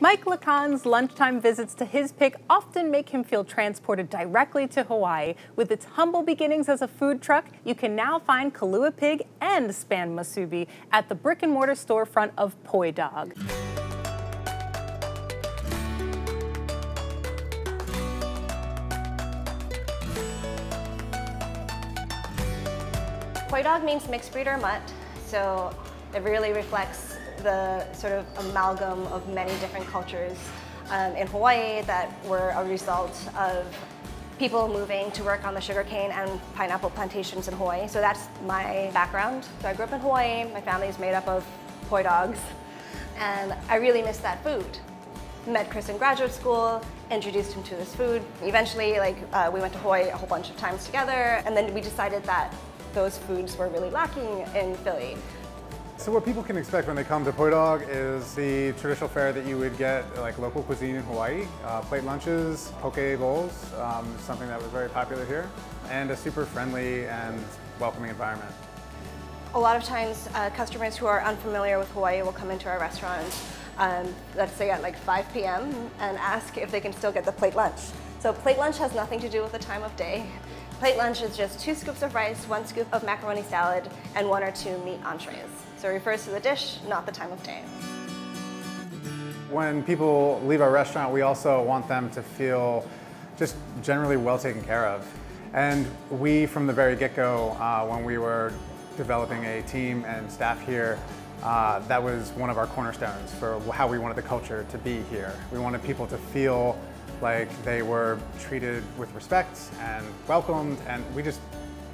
Mike Lacon's lunchtime visits to his pick often make him feel transported directly to Hawaii. With its humble beginnings as a food truck, you can now find Kalua Pig and Spam Musubi at the brick-and-mortar storefront of Poi Dog. Poi Dog means mixed breed or mutt, so it really reflects the sort of amalgam of many different cultures in Hawaii that were a result of people moving to work on the sugarcane and pineapple plantations in Hawaii. So that's my background. So I grew up in Hawaii. My family is made up of Poi Dogs, and I really miss that food. Met Chris in graduate school, introduced him to this food. Eventually, we went to Hawaii a whole bunch of times together, and then we decided that those foods were really lacking in Philly. So what people can expect when they come to Poi Dog is the traditional fare that you would get like local cuisine in Hawaii, plate lunches, poke bowls, something that was very popular here, and a super friendly and welcoming environment. A lot of times customers who are unfamiliar with Hawaii will come into our restaurant, let's say at like 5 p.m. and ask if they can still get the plate lunch. So plate lunch has nothing to do with the time of day. Plate lunch is just 2 scoops of rice, 1 scoop of macaroni salad, and 1 or 2 meat entrees. So it refers to the dish, not the time of day. When people leave our restaurant, we also want them to feel just generally well taken care of. And we, from the very get-go, when we were developing a team and staff here, that was one of our cornerstones for how we wanted the culture to be here. We wanted people to feel like they were treated with respect and welcomed, and we just,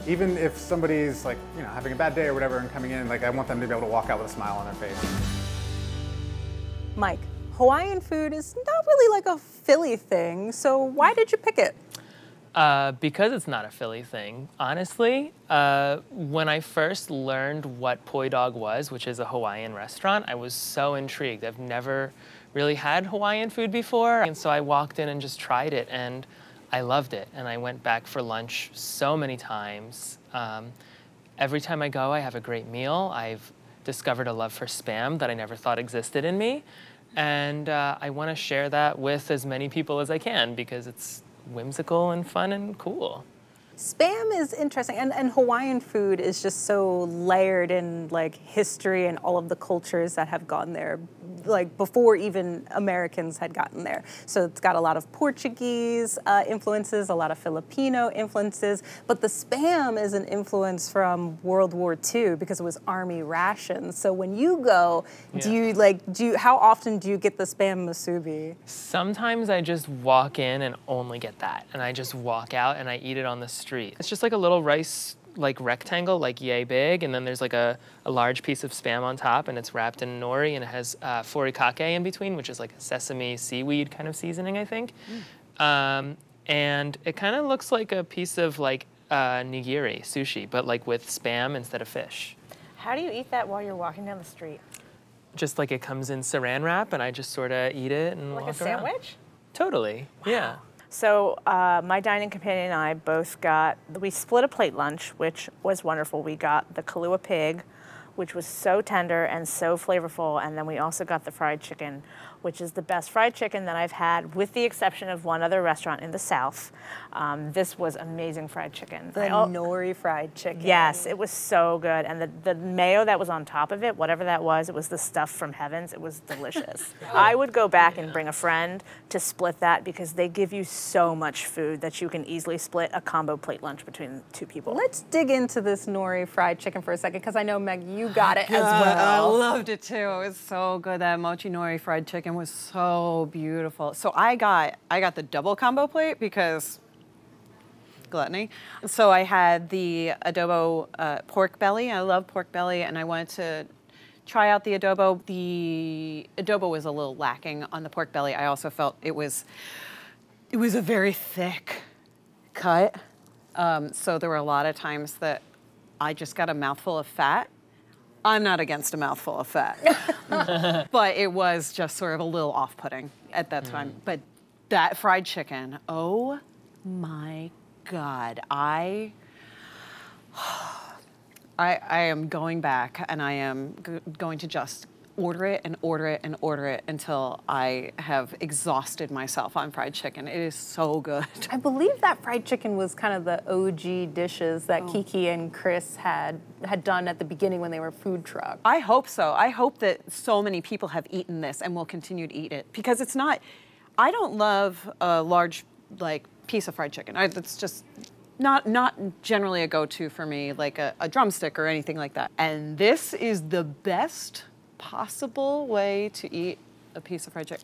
even if somebody's like, you know, having a bad day or whatever and coming in, like I want them to be able to walk out with a smile on their face. Mike, Hawaiian food is not really like a Philly thing, so why did you pick it? Because it's not a Philly thing, honestly. When I first learned what Poi Dog was, which is a Hawaiian restaurant, I was so intrigued. I've never really had Hawaiian food before, and so I walked in and just tried it, and I loved it. And I went back for lunch so many times. Every time I go, I have a great meal. I've discovered a love for Spam that I never thought existed in me, and I want to share that with as many people as I can because it's whimsical and fun and cool. Spam is interesting, and Hawaiian food is just so layered in like history and all of the cultures that have gone there, like before even Americans had gotten there. So it's got a lot of Portuguese influences, a lot of Filipino influences, but the Spam is an influence from World War II because it was army rations. So when you go, how often do you get the Spam Musubi? Sometimes I just walk in and only get that, and I just walk out and I eat it on the street. It's just like a little rice rectangle, like yay big, and then there's like a large piece of Spam on top, and it's wrapped in nori, and it has furikake in between, which is like a sesame seaweed kind of seasoning, I think. And it kind of looks like a piece of nigiri, sushi, but like with Spam instead of fish. How do you eat that while you're walking down the street? Just like it comes in saran wrap, and I just sort of eat it and walk around. Like a sandwich? Totally, wow. Yeah. So my dining companion and I both we split a plate lunch, which was wonderful. We got the Kalua Pig, which was so tender and so flavorful, and then we also got the fried chicken, which is the best fried chicken that I've had, with the exception of one other restaurant in the South. This was amazing fried chicken. The nori fried chicken. Yes, it was so good. And the mayo that was on top of it, whatever that was, it was the stuff from heavens. It was delicious. I would go back and bring a friend to split that because they give you so much food that you can easily split a combo plate lunch between 2 people. Let's dig into this nori fried chicken for a second, because I know, Meg, you got it as well. I loved it too. It was so good. That mochi nori fried chicken was so beautiful. So I got the double combo plate because gluttony. So I had the adobo pork belly. I love pork belly, and I wanted to try out the adobo. The adobo was a little lacking on the pork belly. I also felt it was a very thick cut. So there were a lot of times that I just got a mouthful of fat. I'm not against a mouthful of fat, but it was just sort of a little off-putting at that time. But that fried chicken, oh my God, I am going back, and I am going to just order it and order it and order it until I have exhausted myself on fried chicken. It is so good. I believe that fried chicken was kind of the OG dishes that Kiki and Chris had done at the beginning when they were food truck. I hope so. I hope that so many people have eaten this and will continue to eat it, because it's not, I don't love a large like piece of fried chicken. That's just not generally a go-to for me, like a drumstick or anything like that. And this is the best possible way to eat a piece of fried chicken.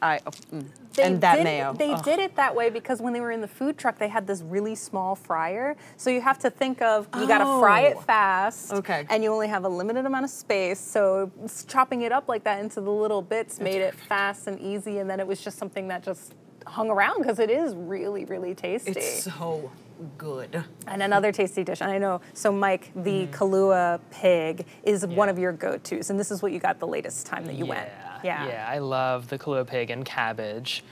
And that mayo. They did it that way because when they were in the food truck, they had this really small fryer. So you have to think of, you gotta fry it fast. Okay. And you only have a limited amount of space. So chopping it up like that into the little bits made it fast and easy. And then it was just something that just hung around because it is really, really tasty. It's so good. And another tasty dish, and I know, so Mike, the Kalua Pig is one of your go-tos, and this is what you got the latest time that you went. Yeah, I love the Kalua Pig and cabbage.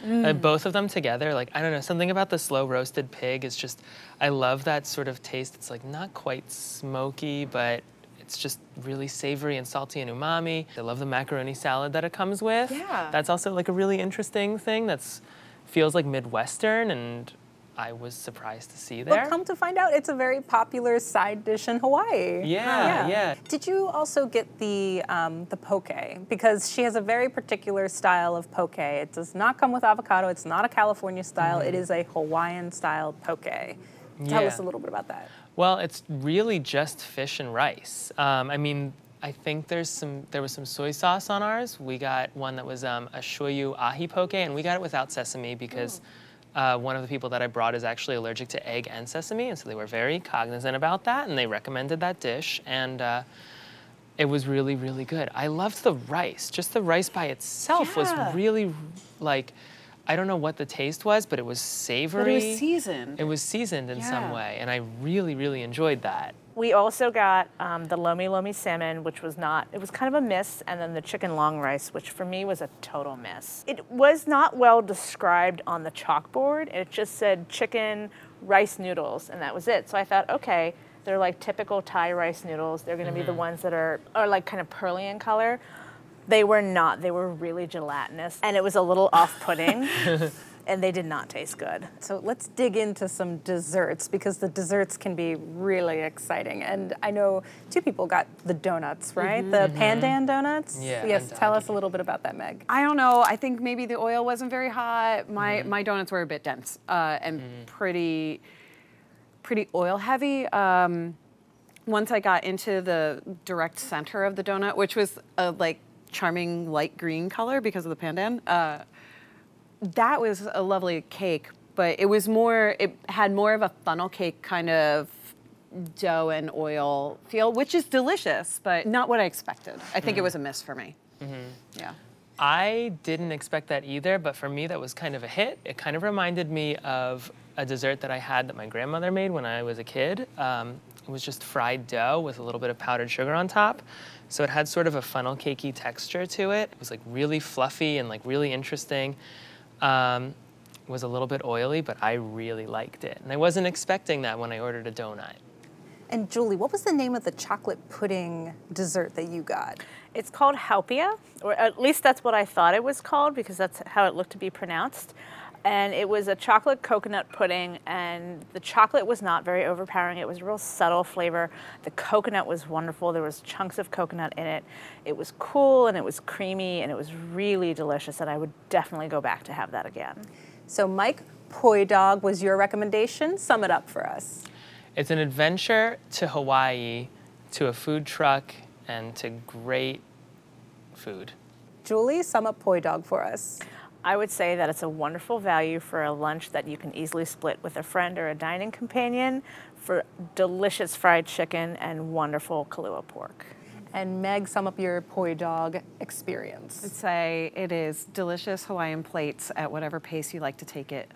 Both of them together, like, I don't know, something about the slow roasted pig is just, I love that sort of taste. It's like not quite smoky, but it's just really savory and salty and umami. I love the macaroni salad that it comes with. Yeah. That's also like a really interesting thing that's feels like Midwestern, and I was surprised to see there. But come to find out, it's a very popular side dish in Hawaii. Yeah. Did you also get the poke? Because she has a very particular style of poke. It does not come with avocado. It's not a California style. It is a Hawaiian style poke. Tell us a little bit about that. Well, it's really just fish and rice. I mean, I think there was some soy sauce on ours. We got one that was a shoyu ahi poke, and we got it without sesame because one of the people that I brought is actually allergic to egg and sesame, and so they were very cognizant about that, and they recommended that dish, and it was really, really good. I loved the rice. Just the rice by itself was really, like, I don't know what the taste was, but it was savory. But it was seasoned. It was seasoned in some way, and I really, really enjoyed that. We also got the lomi lomi salmon, which was not, it was kind of a miss, and then the chicken long rice, which for me was a total miss. It was not well described on the chalkboard. It just said chicken rice noodles, and that was it. So I thought, okay, they're like typical Thai rice noodles. They're gonna be the ones that are like kind of pearly in color. They were not, they were really gelatinous, and it was a little off-putting. And they did not taste good. So let's dig into some desserts, because the desserts can be really exciting. And I know two people got the donuts, right? The Pandan Doughnuts? Yeah. Yes, tell us a little bit about that, Meg. I don't know. I think maybe the oil wasn't very hot. My donuts were a bit dense and pretty oil heavy. Once I got into the direct center of the donut, which was a like charming light green color because of the pandan, that was a lovely cake, but it was more, it had more of a funnel cake kind of dough and oil feel, which is delicious, but not what I expected. I think it was a miss for me. Yeah. I didn't expect that either, but for me that was kind of a hit. It kind of reminded me of a dessert that I had that my grandmother made when I was a kid. It was just fried dough with a little bit of powdered sugar on top. So it had sort of a funnel cakey texture to it. It was like really fluffy and like really interesting. Was a little bit oily, but I really liked it. And I wasn't expecting that when I ordered a donut. And Julie, what was the name of the chocolate pudding dessert that you got? It's called Halpia, or at least that's what I thought it was called, because that's how it looked to be pronounced. And it was a chocolate coconut pudding, and the chocolate was not very overpowering. It was a real subtle flavor. The coconut was wonderful. There was chunks of coconut in it. It was cool, and it was creamy, and it was really delicious, and I would definitely go back to have that again. So Mike, Poi Dog was your recommendation. Sum it up for us. It's an adventure to Hawaii, to a food truck, and to great food. Julie, sum up Poi Dog for us. I would say that it's a wonderful value for a lunch that you can easily split with a friend or a dining companion, for delicious fried chicken and wonderful Kalua pork. And Meg, sum up your Poi Dog experience. I'd say it is delicious Hawaiian plates at whatever pace you like to take it.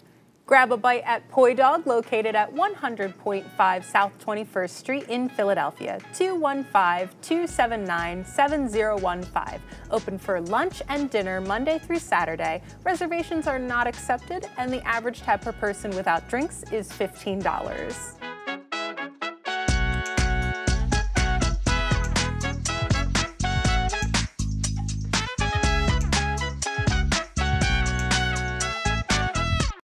Grab a bite at Poi Dog, located at 100.5 South 21st Street in Philadelphia, 215-279-7015. Open for lunch and dinner Monday through Saturday. Reservations are not accepted, and the average tab per person without drinks is $15.